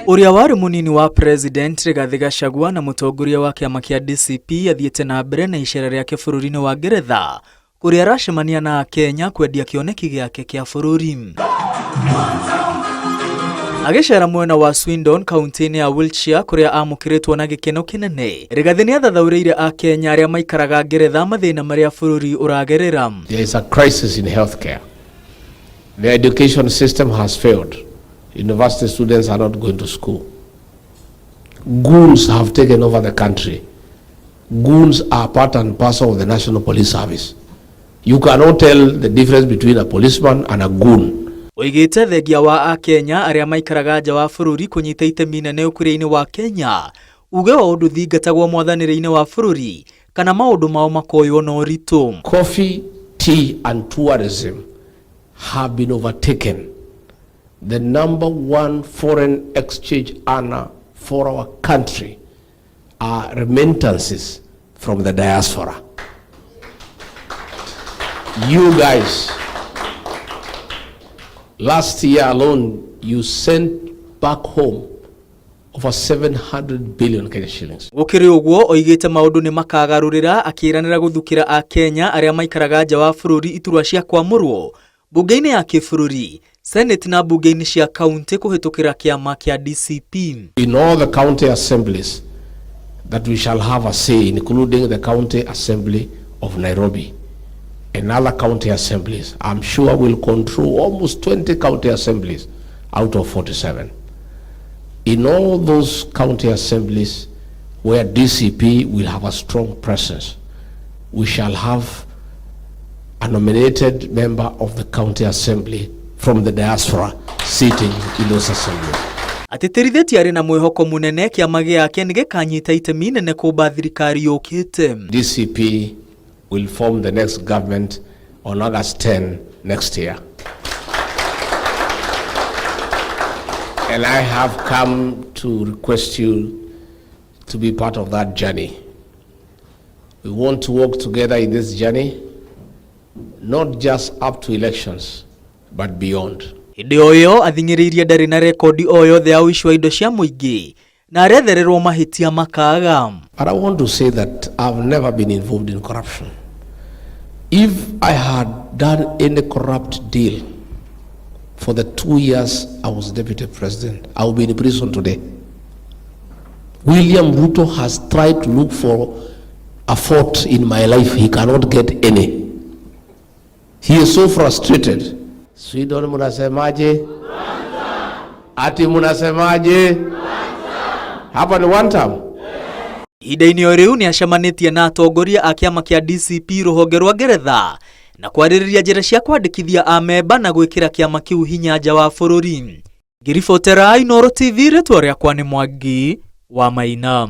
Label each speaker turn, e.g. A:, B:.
A: Uria wari munini wa President Rigathi Gachagua na mutongoria wa kiama kia DCP athiete na mbere na icera riake bururi-ini wa Ngeretha kuria aracemania na Akenya kwendia kioneki giake kia bururi. Agicera mwena wa Swindon kaunti-ini ya Wiltshire kuria amukiritwo na gikeno kinene. Rigathi ni athathauriire Akenya aria maikaraga Ngeretha mathina maria bururi uragerera.
B: There is a crisis in healthcare. The education system has failed. University students are not going to school. Goons have taken over the country. Goons are part and parcel of the National Police Service. You cannot tell the difference between a policeman and a goon.
A: Oigite thengia wa Akenya aria maikaraga nja wa bururi kunyita itemi inene ukuria-ini wa Kenya. Uge wa undu thingatagwo mwathanire-ini wa bururi kana maundu mao makoywo na uritu.
B: Coffee, tea and tourism have been overtaken. The #1 foreign exchange earner for our country are remittances from the diaspora. You guys, last year alone, you sent back home over 700 billion Kenya shillings.
A: Gukiri uguo oigite maundu ni makagarurira akiranira guthukira Akenya aria maikaraga nja wa bururi iturwa cia kwamurwo bunge-ini ya kibururi, Senate na bunge-ini cia county kuhitukira kiama kia DCP.
B: In all the county assemblies that we shall have a say, including the county assembly of Nairobi and other county assemblies, I'm sure we'll control almost 20 county assemblies out of 47. In all those county assemblies where DCP will have a strong presence, we shall have a nominated member of the county assembly from the diaspora sitting in those assemblies.
A: Atitirithetie ari na mwihoko munene kiama giake ni gikanyita itemi nene kumba thirikari yukite.
B: DCP will form the next government on August 10 next year. And I have come to request you to be part of that journey. We want to work together in this journey, not just up to elections, but beyond.
A: Hindi oyo athingiririe ndari na rekodi oyo the awishi wa indo cia muingi na arethererwo mahĩtia makaga.
B: But I want to say that I've never been involved in corruption. If I had done any corrupt deal for the 2 years I was deputy president, I would be in prison today. William Ruto has tried to look for a fault in my life. He cannot get any. He is so frustrated. Swindon munasemaje? Ati munasemaje? Hapa ni one time.
A: Ihinda-inĩ o riu ni acemanitie na atongoria a kiama kia DCP ruhonge rwa Ngeretha na kwarĩrĩria njĩra cia kwandĩkithia amemba na gwĩkĩra kiama kiu hinya nja wa bũrũri. Ngiribotera Inooro TV, rĩtwa rĩakwa nĩ Mwangi wa Maina.